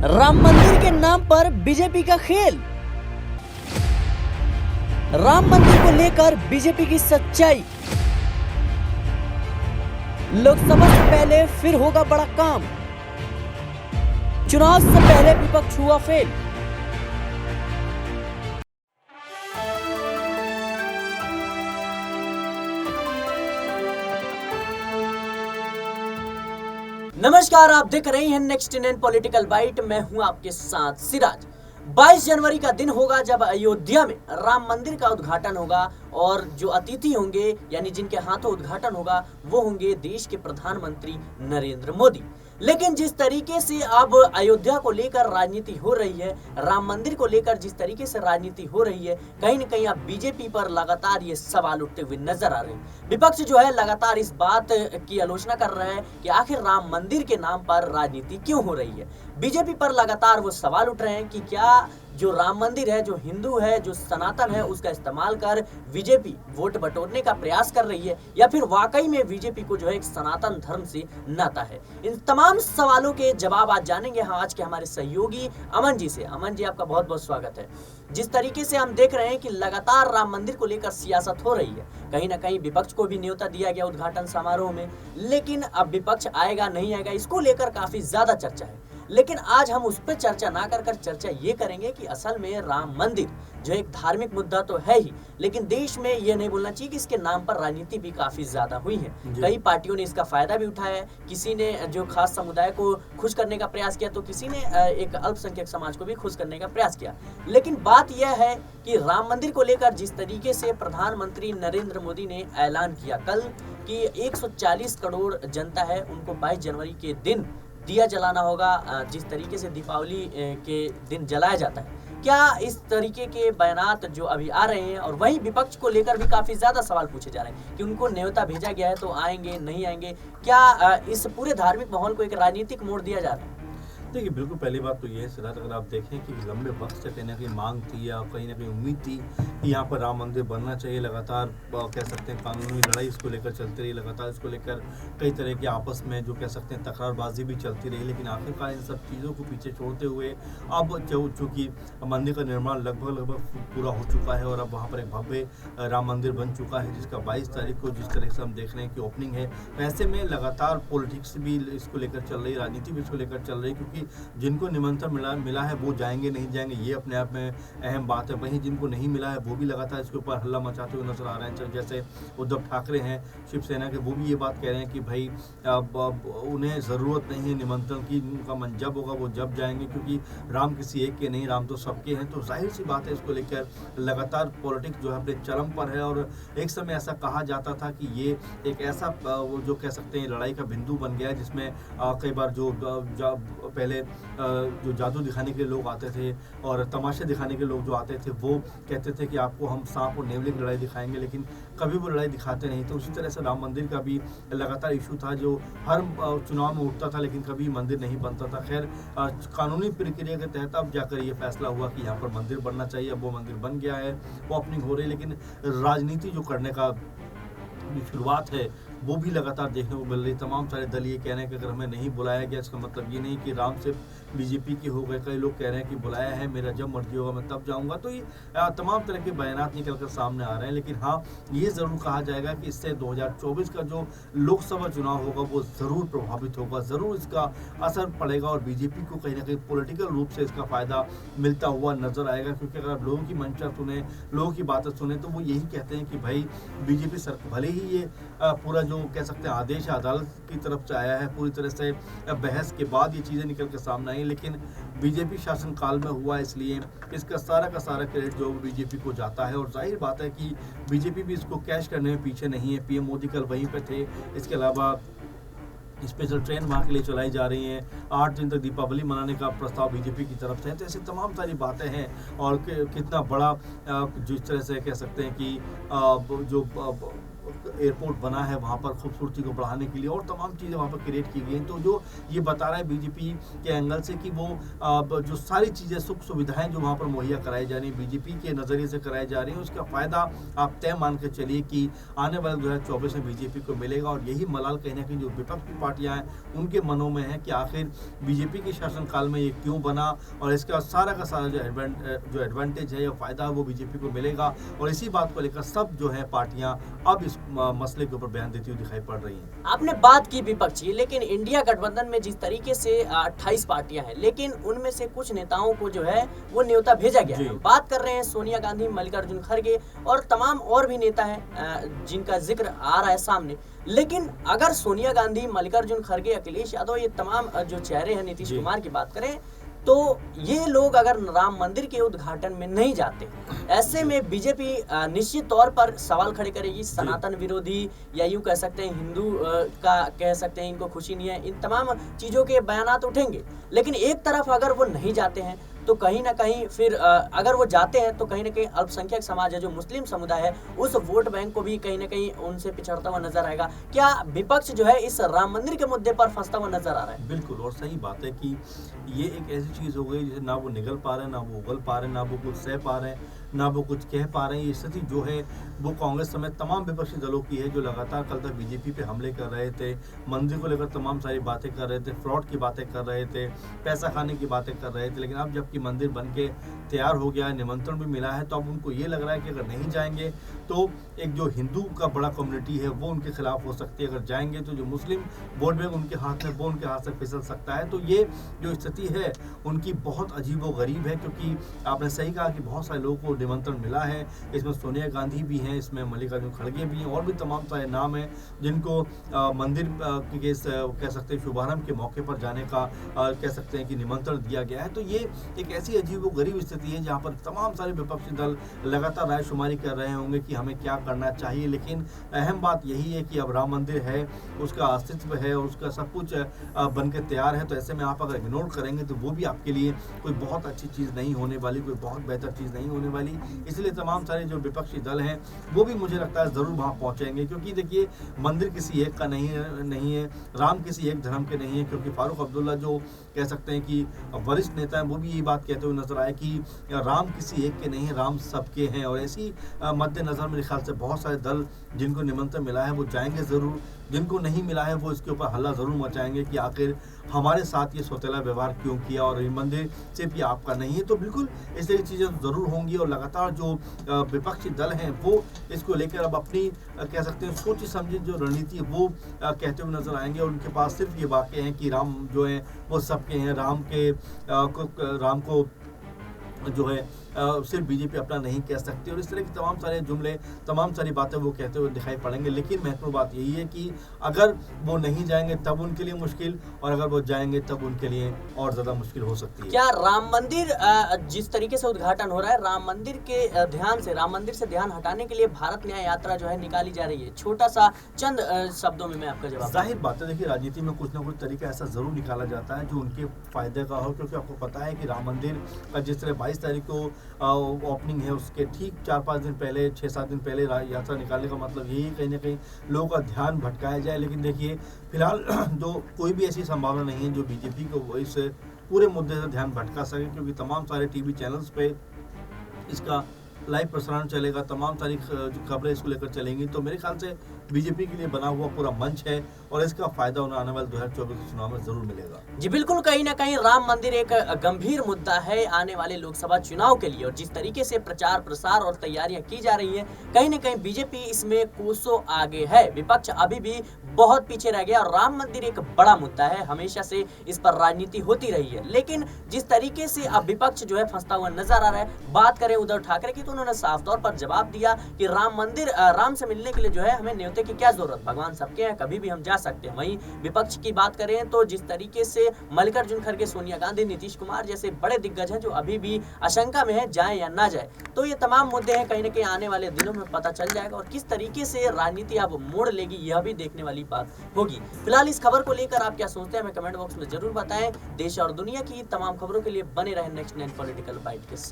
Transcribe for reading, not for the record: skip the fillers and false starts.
राम मंदिर के नाम पर बीजेपी का खेल। राम मंदिर को लेकर बीजेपी की सच्चाई। लोकसभा से पहले फिर होगा बड़ा काम। चुनाव से पहले विपक्ष हुआ फेल। नमस्कार, आप देख रहे हैं नेक्स्ट इन पॉलिटिकल बाइट। मैं हूं आपके साथ सिराज। 22 जनवरी का दिन होगा जब अयोध्या में राम मंदिर का उद्घाटन होगा और जो अतिथि होंगे यानी जिनके हाथों उद्घाटन होगा वो होंगे देश के प्रधानमंत्री नरेंद्र मोदी। लेकिन जिस तरीके से अब अयोध्या को लेकर राजनीति हो रही है, राम मंदिर को लेकर जिस तरीके से राजनीति हो रही है, कहीं न कहीं अब बीजेपी पर लगातार ये सवाल उठते हुए नजर आ रहे हैं। विपक्ष जो है लगातार इस बात की आलोचना कर रहा है कि आखिर राम मंदिर के नाम पर राजनीति क्यों हो रही है। बीजेपी पर लगातार वो सवाल उठ रहे हैं कि क्या जो राम मंदिर है, जो हिंदू है, जो सनातन है, उसका इस्तेमाल कर बीजेपी वोट बटोरने का प्रयास कर रही है या फिर वाकई में बीजेपी को जो है एक सनातन धर्म से नाता है। इन तमाम सवालों के जवाब आज जानेंगे आज के हमारे सहयोगी अमन जी से। अमन जी, आपका बहुत बहुत स्वागत है। जिस तरीके से हम देख रहे हैं कि लगातार राम मंदिर को लेकर सियासत हो रही है, कहीं ना कहीं विपक्ष को भी न्योता दिया गया उद्घाटन समारोह में, लेकिन अब विपक्ष आएगा नहीं आएगा इसको लेकर काफी ज्यादा चर्चा है। लेकिन आज हम उस पर चर्चा ना कर चर्चा ये करेंगे कि असल में राम मंदिर जो एक धार्मिक मुद्दा तो है ही, लेकिन देश में ये नहीं बोलना चाहिए कि इसके नाम पर राजनीति भी काफी ज्यादा हुई है। कई पार्टियों ने इसका फायदा भी उठाया है। किसी ने जो खास समुदाय को खुश करने का प्रयास किया तो किसी ने एक अल्पसंख्यक समाज को भी खुश करने का प्रयास किया। लेकिन बात यह है कि राम मंदिर को लेकर जिस तरीके से प्रधानमंत्री नरेंद्र मोदी ने ऐलान किया कल कि 140 करोड़ जनता है, उनको 22 जनवरी के दिन दिया जलाना होगा, जिस तरीके से दीपावली के दिन जलाया जाता है। क्या इस तरीके के बयानात जो अभी आ रहे हैं और वहीं विपक्ष को लेकर भी काफी ज्यादा सवाल पूछे जा रहे हैं कि उनको न्योता भेजा गया है तो आएंगे नहीं आएंगे, क्या इस पूरे धार्मिक माहौल को एक राजनीतिक मोड़ दिया जा रहा है? देखिए, बिल्कुल पहली बात तो ये है सिद्धार्थ, अगर आप देखें कि लंबे वक्त से कहीं ना कहीं मांग थी या कहीं ना कहीं उम्मीद थी कि यहाँ पर राम मंदिर बनना चाहिए। लगातार कह सकते हैं कानूनी लड़ाई इसको लेकर चलती रही, लगातार इसको लेकर कई तरह के आपस में जो कह सकते हैं तकरारबाजी भी चलती रही। लेकिन आखिरकार इन सब चीज़ों को पीछे छोड़ते हुए अब चूँकि मंदिर का निर्माण लगभग पूरा हो चुका है और अब वहाँ पर एक भव्य राम मंदिर बन चुका है, जिसका 22 तारीख को जिस तरह से हम देख रहे हैं कि ओपनिंग है। ऐसे में लगातार पॉलिटिक्स भी इसको लेकर चल रही, राजनीति भी इसको लेकर चल रही, क्योंकि जिनको निमंत्रण मिला है वो जाएंगे नहीं जाएंगे ये अपने आप में अहम बात है। वहीं जिनको नहीं मिला है वो भी लगातार इसके ऊपर हल्ला मचाते हुए नजर आ रहे हैं। जैसे उद्धव ठाकरे हैं शिवसेना के, वो भी ये बात कह रहे हैं कि भाई अब उन्हें ज़रूरत नहीं है निमंत्रण की, उनका मन जब होगा वो जब जाएंगे, क्योंकि राम किसी एक के नहीं, राम तो सबके हैं। तो जाहिर सी बात है इसको लेकर लगातार पॉलिटिक्स जो है अपने चरम पर है। और एक समय ऐसा कहा जाता था कि ये एक ऐसा वो जो कह सकते हैं लड़ाई का बिंदु बन गया है, जिसमें कई बार जो पहले जो जादू दिखाने के लिए लोग आते थे और तमाशे दिखाने के लोग जो आते थे वो कहते थे कि आपको हम सांप और नेवले की लड़ाई दिखाएंगे, लेकिन कभी वो लड़ाई दिखाते नहीं। तो उसी तरह से राम मंदिर का भी लगातार इशू था जो हर चुनाव में उठता था, लेकिन कभी मंदिर नहीं बनता था। खैर, कानूनी प्रक्रिया के तहत अब जाकर ये फैसला हुआ कि यहाँ पर मंदिर बनना चाहिए। अब वो मंदिर बन गया है, वो ओपनिंग हो रही है, लेकिन राजनीति जो करने का शुरुआत है वो भी लगातार देखने को मिल रही। तमाम सारे दल ये कह रहे हैं कि अगर हमें नहीं बुलाया गया इसका मतलब ये नहीं कि राम सिर्फ बीजेपी के हो गए। कई लोग कह रहे हैं कि बुलाया है, मेरा जब मर्जी होगा मैं तब जाऊंगा। तो ये तमाम तरह के बयानात निकल कर सामने आ रहे हैं। लेकिन हाँ, ये ज़रूर कहा जाएगा कि इससे 2024 का जो लोकसभा चुनाव होगा वो ज़रूर प्रभावित होगा, ज़रूर इसका असर पड़ेगा और बीजेपी को कहीं ना कहीं पॉलिटिकल रूप से इसका फ़ायदा मिलता हुआ नजर आएगा। क्योंकि अगर आप लोगों की मंशा सुने, लोगों की बातें सुने, तो वो यही कहते हैं कि भाई बीजेपी सरकार भले ही ये पूरा जो कह सकते हैं आदेश अदालत की तरफ से आया है, पूरी तरह से बहस के बाद ये चीज़ें निकल के सामने आई, लेकिन बीजेपी शासनकाल में हुआ, इसलिए इसका सारा का सारा क्रेडिट जो बीजेपी को जाता है। और जाहिर बात है कि बीजेपी भी इसको कैश करने में पीछे नहीं है। पीएम मोदी कल वहीं पे थे। इसके अलावा स्पेशल ट्रेन वहाँ के लिए चलाई जा रही हैं। 8 दिन तक दीपावली मनाने का प्रस्ताव बीजेपी की तरफ से है। तो ऐसी तमाम सारी बातें हैं और कितना बड़ा जिस तरह से कह सकते हैं कि जो एयरपोर्ट बना है वहाँ पर खूबसूरती को बढ़ाने के लिए और तमाम चीज़ें वहाँ पर क्रिएट की गई हैं। तो जो ये बता रहा है बीजेपी के एंगल से कि वो जो सारी चीज़ें सुख सुविधाएं जो वहाँ पर मुहैया कराई जा रही हैं बीजेपी के नज़रिए से कराई जा रही हैं, उसका फ़ायदा आप तय मान के चलिए कि आने वाले 2024 में बीजेपी को मिलेगा। और यही मलाल कहीं ना कहीं जो विपक्षी पार्टियां हैं उनके मनों में है कि आखिर बीजेपी के शासनकाल में ये क्यों बना, और इसका सारा का सारा जो एडवांटेज है या फ़ायदा है वो बीजेपी को मिलेगा। और इसी बात को लेकर सब जो है पार्टियां अब इस मसले के ऊपर बयान देती हुई दिखाई पड़ रही हैं। आपने बात की विपक्ष की, लेकिन इंडिया गठबंधन में जिस तरीके से 28 पार्टियां हैं, लेकिन उनमें से कुछ नेताओं को जो है वो न्योता भेजा गया है। बात कर रहे हैं सोनिया गांधी, मल्लिकार्जुन खड़गे और तमाम और भी नेता हैं जिनका जिक्र आ रहा है सामने। लेकिन अगर सोनिया गांधी, मल्लिकार्जुन खड़गे, अखिलेश यादव, ये तमाम जो चेहरे हैं, नीतीश कुमार की बात करें तो ये लोग अगर राम मंदिर के उद्घाटन में नहीं जाते, ऐसे में बीजेपी निश्चित तौर पर सवाल खड़े करेगी। सनातन विरोधी या यूं कह सकते हैं हिंदू का कह सकते हैं, इनको खुशी नहीं है, इन तमाम चीज़ों के बयानात उठेंगे। लेकिन एक तरफ अगर वो नहीं जाते हैं तो कहीं ना कहीं फिर अगर वो जाते हैं तो कहीं ना कहीं अल्पसंख्यक समाज है, जो मुस्लिम समुदाय है, उस वोट बैंक को भी कहीं ना कहीं उनसे पिछड़ता हुआ नजर आएगा। क्या विपक्ष जो है इस राम मंदिर के मुद्दे पर फंसता हुआ नजर आ रहा है? बिल्कुल, और सही बात है कि ये एक ऐसी चीज़ हो गई जिसे ना वो निगल पा रहे हैं, ना वो उगल पा रहे हैं, ना वो कुछ सह पा रहे हैं, ना वो कुछ कह पा रहे हैं। ये स्थिति जो है वो कांग्रेस समेत तमाम विपक्षी दलों की है, जो लगातार कल तक बीजेपी पे हमले कर रहे थे, मंदिर को लेकर तमाम सारी बातें कर रहे थे, फ्रॉड की बातें कर रहे थे, पैसा खाने की बातें कर रहे थे। लेकिन अब जबकि मंदिर बन के तैयार हो गया है, निमंत्रण भी मिला है, तो अब उनको ये लग रहा है कि अगर नहीं जाएंगे तो एक जो हिंदू का बड़ा कम्युनिटी है वो उनके खिलाफ हो सकती है, अगर जाएंगे तो जो मुस्लिम वोट बैंक उनके हाथ में वो उनके हाथ से फिसल सकता है। तो ये जो स्थिति है उनकी बहुत अजीब व गरीब है, क्योंकि आपने सही कहा कि बहुत सारे लोगों को निमंत्रण मिला है। इसमें सोनिया गांधी भी हैं, इसमें मल्लिकार्जुन खड़गे भी हैं, और भी तमाम सारे नाम हैं जिनको मंदिर के कह सकते हैं शुभारंभ के मौके पर जाने का कह सकते हैं कि निमंत्रण दिया गया है। तो ये एक ऐसी अजीब व गरीब स्थिति है जहाँ पर तमाम सारे विपक्षी दल लगातार रायशुमारी कर रहे होंगे कि हमें क्या करना चाहिए। लेकिन अहम बात यही है कि अब राम मंदिर है, उसका अस्तित्व है और उसका सब कुछ बन के तैयार है। तो ऐसे में आप अगर इग्नोर करेंगे तो वो भी आपके लिए कोई बहुत अच्छी चीज़ नहीं होने वाली, कोई बहुत बेहतर चीज़ नहीं होने वाली। इसलिए तमाम सारे जो विपक्षी दल हैं वो भी मुझे लगता है ज़रूर वहाँ पहुँचेंगे, क्योंकि देखिए मंदिर किसी एक का नहीं है, राम किसी एक धर्म के नहीं है। क्योंकि फारूक अब्दुल्ला जो कह सकते हैं कि वरिष्ठ नेता हैं, वो भी ये बात कहते हुए नजर आए कि राम किसी एक के नहीं है, राम सबके हैं। और ऐसी मद्देनजर मेरे ख्याल से बहुत सारे दल जिनको निमंत्रण मिला है वो जाएंगे ज़रूर, जिनको नहीं मिला है वो इसके ऊपर हल्ला ज़रूर मचाएंगे कि आखिर हमारे साथ ये सौतेला व्यवहार क्यों किया और ये मंदिर सिर्फ ये आपका नहीं है। तो बिल्कुल इस तरह की चीज़ें ज़रूर होंगी और लगातार जो विपक्षी दल हैं वो इसको लेकर अब अपनी कह सकते हैं सोची समझी जो रणनीति है वो कहते हुए नजर आएंगे। और उनके पास सिर्फ ये वाक्य हैं कि राम जो है वो सबके हैं, राम को जो है सिर्फ बीजेपी अपना नहीं कह सकती, और इस तरह की तमाम सारे जुमले, तमाम सारी बातें वो कहते हुए दिखाई पड़ेंगे। लेकिन महत्वपूर्ण बात यही है कि अगर वो नहीं जाएंगे तब उनके लिए मुश्किल, और अगर वो जाएंगे तब उनके लिए और ज़्यादा मुश्किल हो सकती है। क्या राम मंदिर जिस तरीके से उद्घाटन हो रहा है, राम मंदिर से ध्यान हटाने के लिए भारत न्याय यात्रा जो है निकाली जा रही है? छोटा सा चंद शब्दों में मैं आपका जवाब। जाहिर बात है, देखिए राजनीति में कुछ ना कुछ तरीका ऐसा ज़रूर निकाला जाता है जो उनके फ़ायदे का हो, क्योंकि आपको पता है कि राम मंदिर का जिस तरह 22 तारीख को ओपनिंग है, उसके ठीक 4-5 दिन पहले, 6-7 दिन पहले यात्रा निकालने का मतलब यही कहीं ना कहीं लोगों का ध्यान भटकाया जाए। लेकिन देखिए फिलहाल जो कोई भी ऐसी संभावना नहीं है जो बीजेपी को इस पूरे मुद्दे से ध्यान भटका सके, क्योंकि तमाम सारे टीवी चैनल्स पे इसका लाइव प्रसारण चलेगा, तमाम सारी खबरें इसको लेकर चलेंगी। तो मेरे ख्याल से बीजेपी के लिए बना हुआ पूरा मंच है और इसका फायदा उन्हें आने वाले 2024 के चुनाव में जरूर मिलेगा। जी बिल्कुल, कहीं ना कहीं राम मंदिर एक गंभीर मुद्दा है आने वाले लोकसभा चुनाव के लिए, और जिस तरीके से प्रचार प्रसार और तैयारियां की जा रही हैं, कहीं ना कहीं बीजेपी इसमें कोसों आगे है, विपक्ष अभी भी बहुत पीछे रह गया। और राम मंदिर एक बड़ा मुद्दा है, हमेशा से इस पर राजनीति होती रही है। लेकिन जिस तरीके से अब विपक्ष जो है फंसता हुआ नजर आ रहा है, बात करें उद्धव ठाकरे की तो उन्होंने साफ तौर पर जवाब दिया कि राम मंदिर, राम से मिलने के लिए जो है हमें न्योते की क्या जरूरत, भगवान सबके हैं, कभी भी हम जा सकते हैं। वहीं विपक्ष की बात करें तो जिस तरीके से मल्लिकार्जुन खड़गे, सोनिया गांधी, नीतीश कुमार जैसे बड़े दिग्गज हैं जो अभी भी आशंका में है जाए या ना जाए, तो ये तमाम मुद्दे हैं, कहीं ना कहीं आने वाले दिनों में पता चल जाएगा और किस तरीके से राजनीति अब मोड़ लेगी यह भी देखने वाली बात होगी। फिलहाल इस खबर को लेकर आप क्या सोचते हैं हमें कमेंट बॉक्स में जरूर बताएं। देश और दुनिया की तमाम खबरों के लिए बने रहे नेक्स्ट 9 पॉलिटिकल बाइट के साथ।